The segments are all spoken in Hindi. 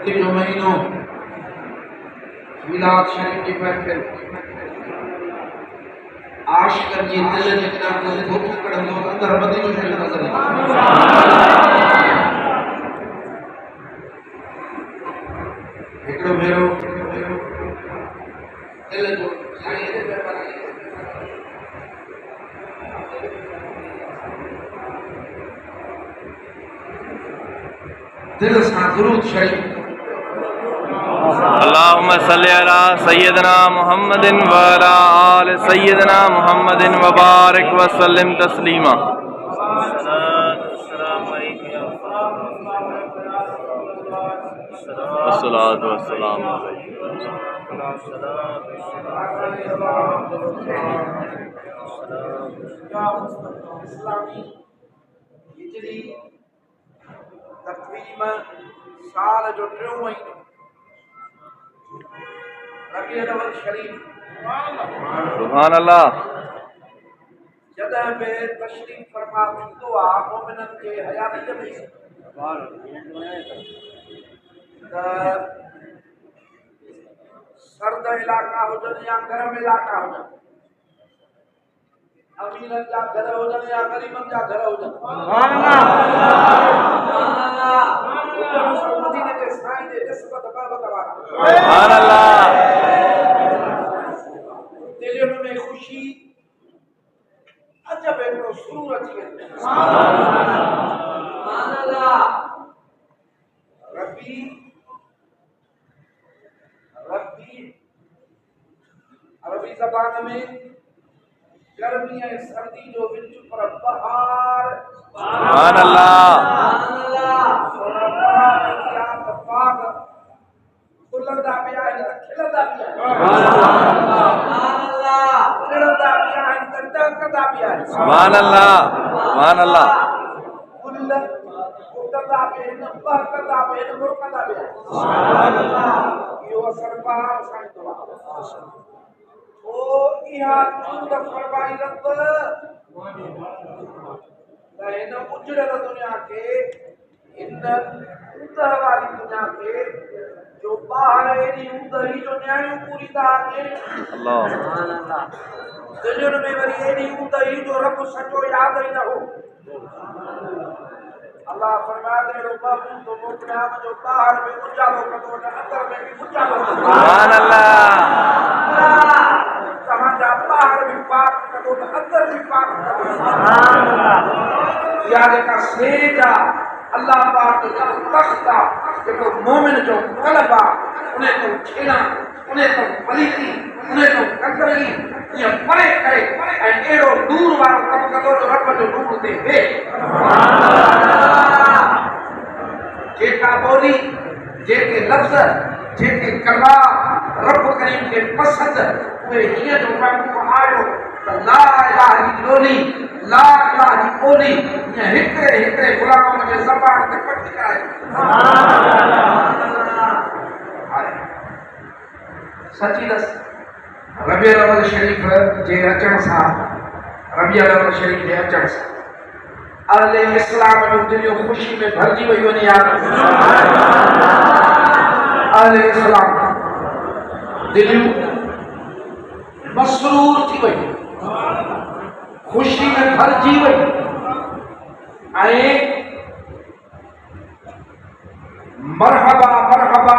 जो महीनों मिलाद शरीफ की महफिल आशिकन जी दिल जितना दिल धोख कड़ंदो अंदर मदीनो शरीफ नजर एकड़ो भेरो दिल जो साईं दे पेपर दिल सां दुरूद शरीफ अल्लाहुम्मा सल्ली अला सय्यदना मुहम्मदिन व अला आलि सय्यदना मुहम्मदिन व बारिक व सल्लिम तस्लीमा। अस्सलातु वस्सलामु हिजरी तक़रीबन साल जो टियों महीनो रबीउल अव्वल शरीफ सुभान अल्लाह जॾहिं बि तशरीफ़ फरमा थींदो आहे मोमिननि खे हयातीअ में त सर्द इलाइक़ा हुजनि या गरम इलाइक़ा हुजनि, अमीरनि जा घर हुजनि या ग़रीबनि जा घर हुजनि, मदीने जे साईं जे निस्बत बाबत वारा सुभान अल्लाह दिलनि में ख़ुशी अजब हिकिड़ो सुरूर अची वेंदो। सुभान अल्लाह रबी रबी अरबी ज़बान में गर्मी ऐं सर्दी जो विच पर बहार सुभान अल्लाह खुलंदा पिया आहिनि त खिलंदा पिया आहिनि, टिड़ंदा पिया आहिनि त टहकंदा पिया आहिनि। सुभान अल्लाह सुभान अल्लाह गुल उॾंदा पिया आहिनि, बहकंदा पिया आहिनि, मुरकंदा पिया आहिनि। सुभान अल्लाह इहो असर बहार सां ईंदो आहे। ओ इहा चूंड फरमाई रब त हिन उजड़ल दुनिया खे, हिन ऊंद वारी दुनिया खे जो ॿाहिरि एॾी ऊंदही जो न्याणियूं पूरी था अचनि, अल्लाह दिलयुनि में वरी एॾी ऊंदही जो रब सचो यादि ई न हो। अल्लाह फरमाया त अहिड़ो महबूब थो मोकिलियां जो ॿाहिरि में उजालो कंदो वञे, अंदर में बि उजालो कंदो। सुभान अल्लाह तव्हांजा ॿाहिरि बि पाक कंदो त अंदर बि पाक कंदो। इहा जेका सेज आहे अल्लाह पाक जो तख़्त आहे, जेको मोमिन जो क़ल्ब आहे, उन तो छेड़ा, उन तो पलीती, उन तो कंकरी ईअं परे करे ऐं अहिड़ो नूर वारो कमु कंदो जो रब जो नूर ते वेह। जेका ॿोली, जेके लफ़्ज़, जेके कलाम रब करीम खे पसंदि, उहे हीअं जो महबूब आयो त ला इलाहा इल्लल्लाह, ला इलाहा ॿोली हीअं हिकिड़े हिकिड़े ग़ुलाम जे ज़बान ते पढ़ी कराए। सची दस रबीउल अव्वल शरीफ जे अचण सां, रबीउल अव्वल शरीफ जे अचण सां अहले इस्लाम जूं दिलियूं ख़ुशी में भरिजी वयूं आहिनि। यार अहले इस्लाम दिलियूं मसरूर थी वयूं, ख़ुशी में भरिजी वयूं ऐं मरहबा मरहबा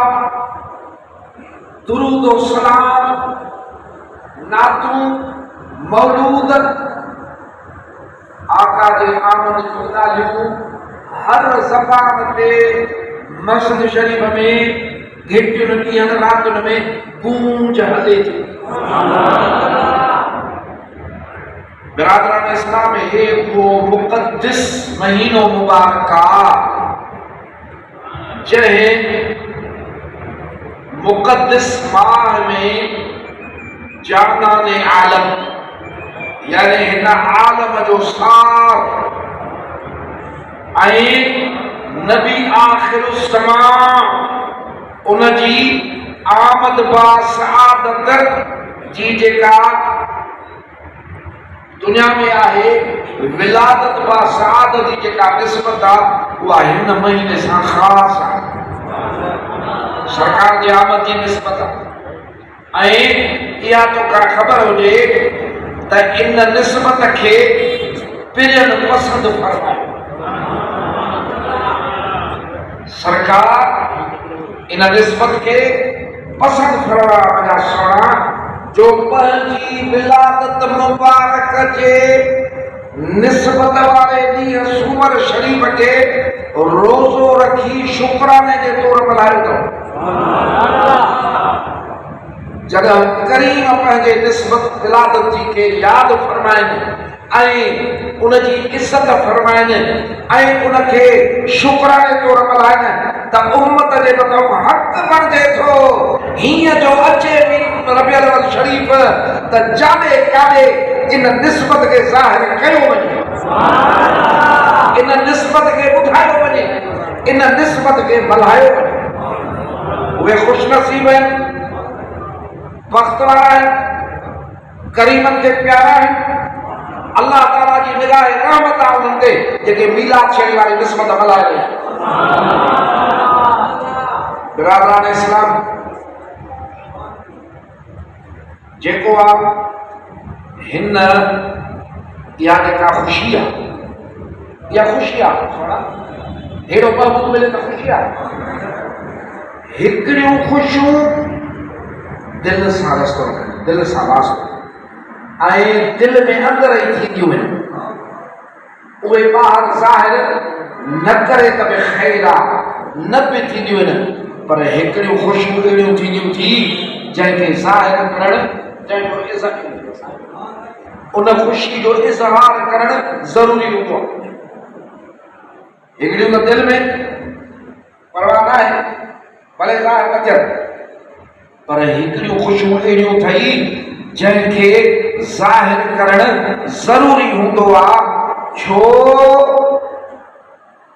दुरूद व सलाम नातूं मौलूद आका जे आमद जूं ॻाल्हियूं हर ज़बान ते मस्जिद शरीफ में घिटियुनि ॾींहंनि रातियुनि में गूंज हले थी। बिरादरान इस्लाम हे वो मुक़द्दस महीनो मुबारक आहे जंहिं मुक़द्दस माह में जानाने आलम यानी हिन आलम जो सार ऐं नबी आखिरुज़्ज़मा उनजी आमद बा सआदत जी जेका दुनिया में आहे विलादत बा सआदत जी जेका निस्बत आहे उहा हिन महीने सां ख़ासि आहे। सरकार जी आमद जी निस्बत आहे ऐं इहा तोखे ख़बर हुजे त इन निस्बत खे पिरियन पसंदि फरमायो। सरकार इन निस्बत के पसंद फरमाया सोना जो पंहिंजी विलादत मुबारक जे निस्बत वारे ॾींहुं सूमर शरीफ़ के रोज़ो रखी शुक्राने जे तौर मल्हायो अथव। जॾहिं करीम पंहिंजे निस्बत विलादत जी के यादि फरमाइनि ऐं उनजी इज़त फरमाइनि ऐं उनखे शुक्राने तौर मल्हाइनि त उम्मत जे मथां हक़ बणिजे थो हीअं जो अचे बि रबियुल अव्वल शरीफ़ त जाॾे काॾे इन निस्बत खे ज़ाहिर कयो वञे, इन निस्बत खे ॿुधायो वञे, इन निस्बत खे मल्हायो वञे। उहे ख़ुशनसीब आहिनि, बख़्त वारा आहिनि, करीमनि खे प्यारा आहिनि। अल्लाह ताला जी निगाह रहमत आहे उन्हनि ते जेके मीलाद शरीफ़ वारी निस्बत मल्हाए रहिया आहिनि। बिरादरान इस्लाम, जेको आहे हिन इहा जेका ख़ुशी आहे, इहा ख़ुशी आहे, हेॾो महबूब मिले त ख़ुशी आहे। हिकिड़ियूं ख़ुशियूं दिलि सां रस्तो कनि, दिलि सां वास्तो ऐं दिलि में अंदर ई थींदियूं आहिनि। उहे ॿाहिरि ज़ाहिर न करे त बि ख़ैर आहे, न बि थींदियूं आहिनि, पर हिकिड़ियूं ख़ुशियूं अहिड़ियूं थींदियूं थी जंहिंखे ज़ाहिर करणु, जंहिंजो इज़त उन ख़ुशी जो इज़हार करणु ज़रूरी हूंदो आहे। हिकिड़ियूं त दिलि में परवाह न आहे, भले ज़ाहिर न थियनि, पर हिकिड़ियूं ख़ुशियूं अहिड़ियूं अथई जंहिंखे ज़ाहिर करणु ज़रूरी हूंदो आहे। छो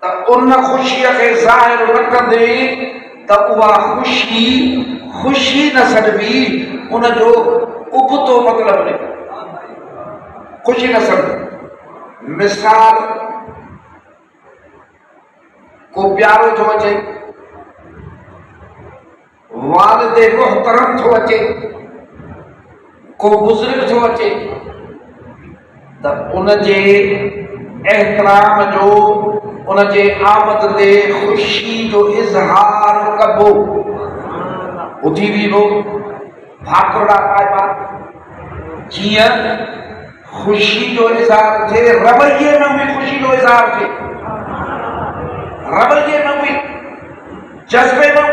त उन ख़ुशीअ खे ज़ाहिर न कंदे त उहा ख़ुशी ख़ुशी न सॾबी, उनजो उबतो मतिलबु निकिरे, ख़ुशी न सॾबी। मिसाल, को प्यारो थो अचे, वालिदे मुहतरम थो अचे, को बुज़ुर्ग थो अचे, त उनजे एहतराम जो, उनजे आमद ते ख़ुशी जो इज़हार कबो। ॿुधी बीबो भाकुरड़ा पाइबा, जीअं ख़ुशी जो इज़हार थिए, रवैये में बि ख़ुशी जो इज़हार थिए, रवैये में बि, जज़्बे में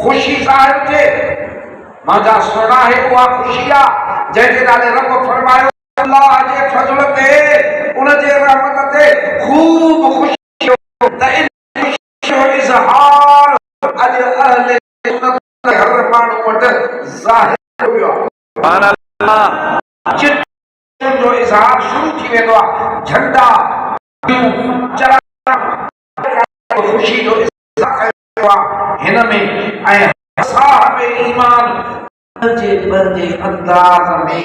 ख़ुशी ज़ाहिर थिए। मुंहिंजा सुहिणा आहे उहा ख़ुशी आहे जंहिंजे नाले रब फरमायो अल्लाह जे फज़ल ते, उनजे रहमत ते ख़ूब ख़ुशी हो त इन ख़ुशी जो इज़हार अॼु अहले सुन्नत हर माण्हू वटि ज़ाहिर थी वियो आहे। सुभान अल्लाह, जो इज़हार शुरू थी वेंदो आहे, झंडा चरा ख़ुशी जो इज़हार कयो आहे हिन में, ऐं साहिब ईमान जे अंदाज़ में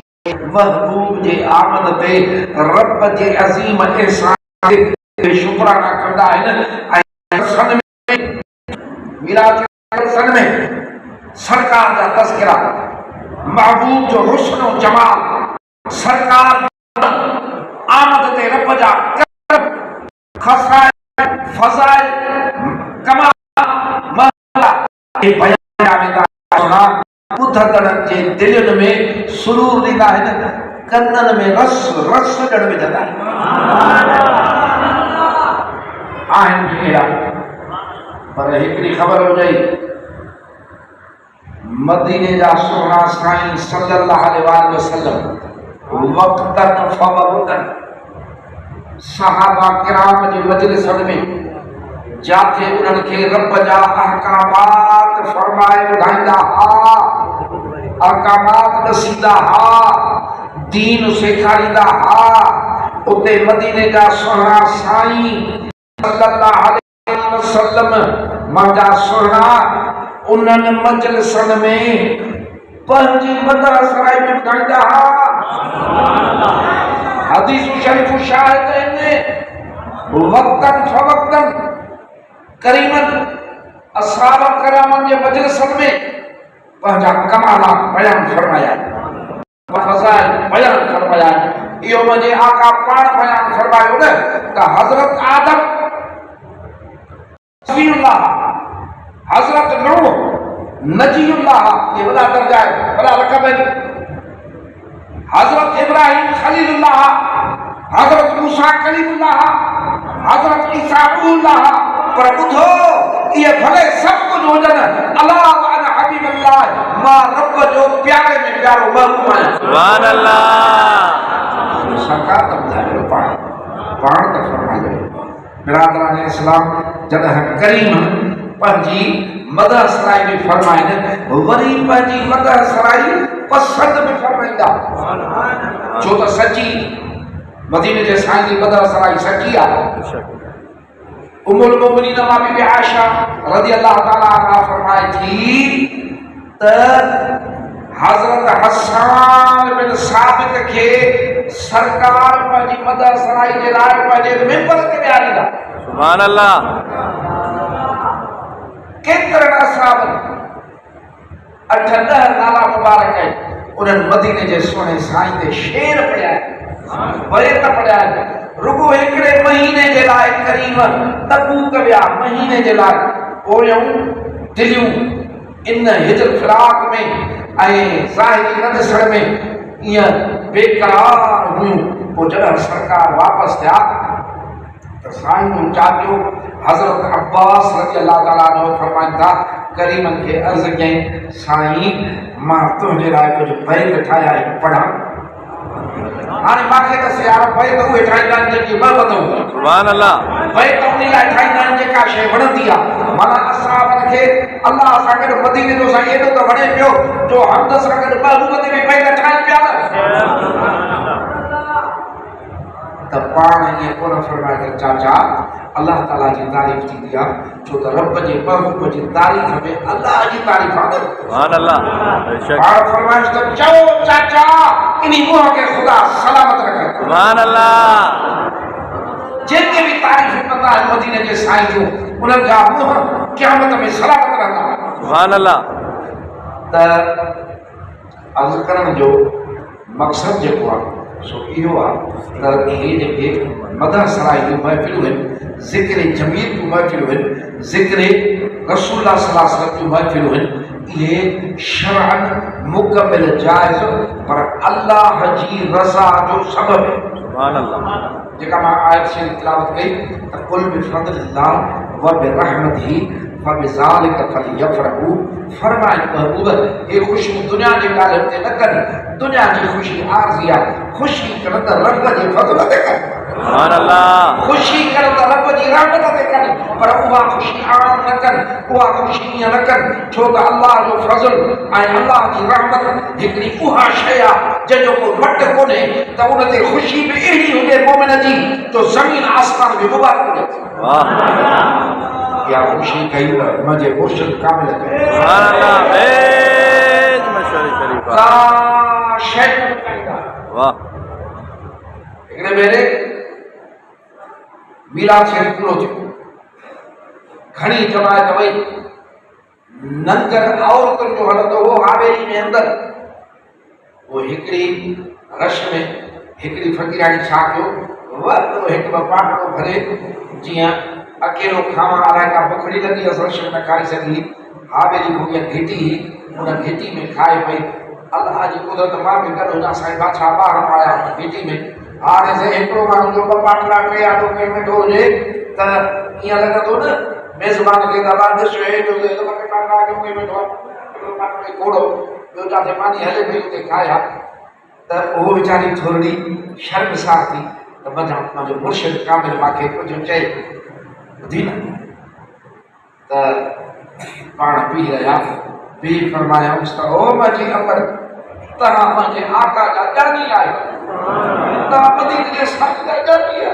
महबूब जे आमद ते रब जे अज़ीम एहसान ते शुक्राना कंदा आहिनि। ऐं सन में मीराद सन में सरकार जा तज़किरा, महबूब जो हुस्न और जमाल, सरकार आमद ते रब जा खसाइल, फज़ाइल, कमाल, महला बयान कया वेंदा आहिनि। ॿुधंदड़नि जे दिलनि में सुरूर ॾींदा आहिनि, कननि में रस रस ॾियणु विझंदा आहिनि भी अहिड़ा। पर हिकिड़ी ख़बर हुजे, मदीने जा सुहिणा साईं सल्लल्लाहु अलैहि वसल्लम वक़्तन फ़वक़्तन सहाबा किराम जे मजलिसनि में जाते उन्हनि खे रब जा अहकामात फरमाए ॿुधाईंदा हा, अहकामात ॾसींदा हा, दीन सेखारींदा हा, उते मदीने जा सुहिणा साईं सल्लल्लाहु अलैहि वसल्लम मुंहिंजा सुहिणा उन्हनि मजलिसनि में पंहिंजी मदर सराय में ॿुधाईंदा हा। हदीस शरीफ शाहिद ने वक्तन फवक्तन करीमन असहाब करामन जे मजलिसन में पंहिंजा कमालात बयान फरमाया फज़ाइल बयान फरमाया इहो मुंहिंजे आका पाण बयान फरमायो न त हज़रत आदम नबीउल्लाह हज़रत नूह नजीउल्लाह ये वॾा दर्जा आहे वॾा लक़ब आहिनि हज़रत इब्राहिम खलीलुल्लाह हज़रत मूसा कलीमुल्लाह हज़रत ईसा रूहुल्लाह पर ॿुधो ये भले सब कुछ हो जाना अल्लाह वाला हबीब अल्लाह मां रब जो प्यारे में प्यारो महबूब है सुभान अल्लाह सरकार तब जाए पाण तक फरमाए बिरादरान इस्लाम जॾहिं करीम पंहिंजी मदह सराई में फरमाए न वरी पंहिंजी मदह सराई पसंद में फरमाईंदा छो त सची मदीने जे साईं जी मदह सराई सची आहे उम्मुल मोमिनीन मां बीबी आयशा रज़ी अल्लाह ताला अन्हा फरमाए थी त हज़रत हसन बिन साबित के सरकार पंहिंजी मदह सराई जे लाइ पंहिंजे मिंबर ते विहारींदा सुभान अल्लाह केतिरनि असहाबनि 8-10 नाला मुबारक आहिनि उन्हनि मदीने जे सुहिणे साईं ते शेर पढ़िया आहिनि बैत पढ़िया आहिनि रुगो हिकिड़े महीने जे लाइ करीम तबूक विया महीने जे लाइ पोयूं दिलियूं इन हिजर फिराक में ऐं ज़ाहिरी न ॾिसण में ईअं बेकरार हुयूं पोइ जॾहिं सरकार वापसि थिया त साईं जो चाचो हज़रत अब्बास रज़ी अल्लाह ताला अन्हु फरमाइनि था करीमन खे अर्ज़ कयईं साईं मां तुंहिंजे लाइ कुझु बैत ठाहिया आहिनि पढ़ां हाणे मूंखे त यार बैत उहे ठाहींदा आहिनि जेकी ॿ ॿधूं सुभान अल्लाह बैत उन लाइ ठाहींदा आहिनि जेका शइ वणंदी आहे माना असहाबनि खे अल्लाह सां गॾु मदीने जो साईं एॾो त वणे पियो जो हमद सां गॾु ॿ रूप ते बि बैत ठाहिनि पिया न त पाण ईअं कोन फरमाए त चाचा अल्लाह ताला जी तारीफ़ थींदी आहे छो त रब जे महबूब जी तारीफ़ में अल्लाह जी तारीफ़ आहे सुभान अल्लाह बेशक पाण फरमाइश त चओ चाचा इन्ही मुंहं खे ख़ुदा सलामत रखे सुभान अल्लाह जेके भी तारीफ़ कंदा आहिनि मदीने जे साईं जूं उन्हनि जा मुंहं क़यामत में सलामत रहंदा सुभान अल्लाह त अर्ज़ करण जो मक़सद जेको आहे सो इहो आहे त इहे जेके मदह सराई जूं महफ़िलूं आहिनि ज़िक्र जमील जूं महफ़िलूं आहिनि ज़िक्र रसूलुल्लाह सल्लल्लाहु अलैहि वसल्लम जूं महफ़िलूं आहिनि इहे शरअन मुकमिल जाइज़ पर अल्लाह जी रज़ा जो सबब आहे सुभान अल्लाह जेका मां आयत शरीफ़ तिलावत कई त कुल बिफ़ज़लिल्लाह व बिरहमतिही फबिज़ालिक फलियफ़रहू फरमाए महबूब ये खुशी दुनिया जे ॻाल्हियुनि ते न कनि दुनिया जी ख़ुशी आरज़ी आहे ख़ुशी कर त रब जे फज़ल ते कनि सुभान अल्लाह खुशी कर त रब जी रहमत ते कनि पर उहा ख़ुशी आम न कनि उहा ख़ुशी ईअं न कनि छो त अल्लाह जो फज़ल ऐं अल्लाह जी रहमत हिकिड़ी उहा शइ आहे जंहिंजो को मट कोन्हे त उन ते ख़ुशी बि अहिड़ी हुजे मोमिन जी जो ज़मीन आसमान बि मुबारक हुजे वाह या खुशी कई त मुंहिंजे मुर्शिद कामिल कई सुभान अल्लाह बेज मशहूर शरीफ का शइ वाह हिकिड़े भेरे मीराद शरीफ़ पूरो थियो घणी जमायत वई नंगर औरतुनि जो हलंदो हो हावेरी में अंदर वो हिकिड़ी रश में हिकिड़ी फ़क़ीराणी छा कयो वॾो हिकु ॿ पाटड़ो भरे जीअं अकेलो खावा आराए का बुखड़ी लगी रश में न खाई सघी हावेरी को घिटी उन घिटी में खाए पई अल्लाह जी कुदरत मां बि गॾु हुजां साईं बादशाह ॿाहिरि आया घिटी में हाणे से हिकिड़ो माण्हू जो ॿ पाटड़ा टे आटो के वेठो हुजे त ईअं लॻंदो न मेज़बान खे दादा ॾिसो हे जो ॿ पाटड़ा के वेठो आहे हिकिड़ो पाटड़ो घोड़ो ॿियो जिते पानी हले पई उते खाया त उहो वीचारी थोरी शर्मसार थी त मुंहिंजो मुर्शिद कामिल मूंखे कुझु चए ॿुधी न त पाण पी रहिया पी फरमायाऊंसि त ओ मुंहिंजी अमर तव्हां मुंहिंजे आका जा ॼाणी आहियो तव्हां मदीने जे साईं जा ॼाणी आहियो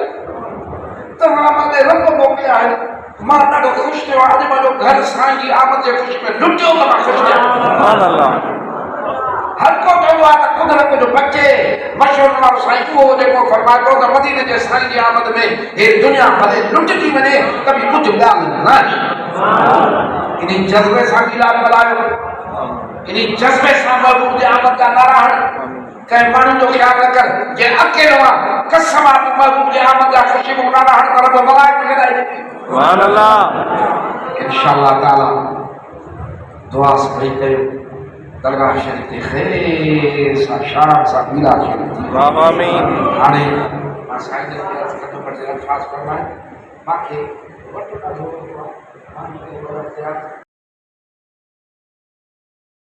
तव्हां मुंहिंजे रब मोकिलिया आहिनि मां ॾाढो ख़ुशि थियो अॼु मुंहिंजो घर साईं जी आमद जे ख़ुशी में लुटियो त मां ख़ुशि थियां सुभान अल्लाह हर को चवंदो आहे त कुदरत जो बचे मशहूर वारो साईं उहो जेको फरमायो त मदीने जे साईं जी आमद में हे दुनिया भले लुटजी वञे त बि कुझु ॻाल्हि न आहे। इन जज़्बे सां गिला मल्हायो, इन जज़्बे सां महबूब जी आमद जा नारा हण। कंहिं माण्हू जो ख़्यालु न कर जे अकेलो आहे कसम आहे तूं महबूब जी आमद जा ख़ुशी को नारा हण कर बि मल्हाए ॿुधाए ॾिठी। सुभान अल्लाह। इंशाअल्लाह ताला दुआ सभई कयो दरगाह शरीफ ते ख़ैर सां शान सां गिला शरीफ आमीन। हाणे मां साईं जे अर्ज़ कंदो पर अल्फाज़ फरमाए मांखे वटि ॾाढो